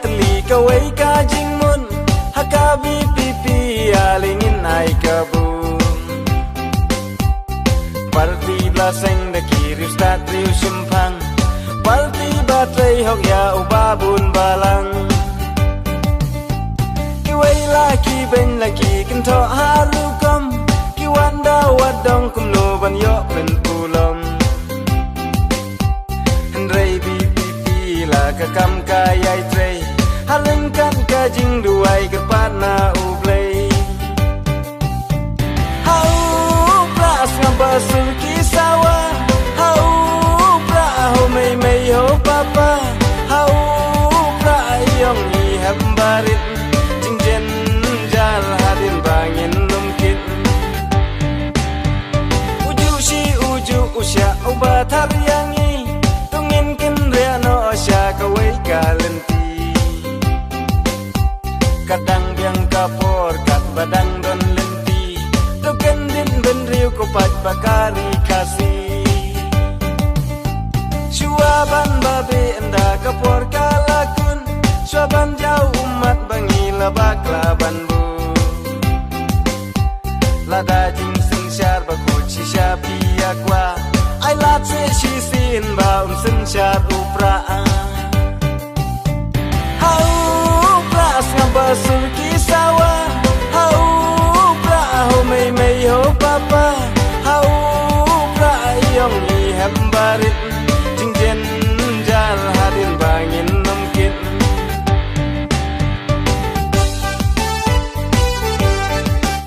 Teli kawai kajing mun hakabi pipi alingin ai kabun Parti blaseng da kiri start riu simpang Parti baterai hok ya ubabun balang Kiwai laki ben laki kento harukom Kiwanda wadong kumlo ban yo ben pulom Hendrai pipi la kakam kayai trei Halengkan kajing duai kepana ublei Hau pras ngabasu kisawa Hau pra ho mei mei ho papa Hau pra yong i hambarit Jingjen jal hadin bangin lumkit Uju si uju usya ubatar yangi Tungin kin rea no asya kawai kalenti Kadang biang kapor kat badang don lenti Tuken din ben riu ko pat bakari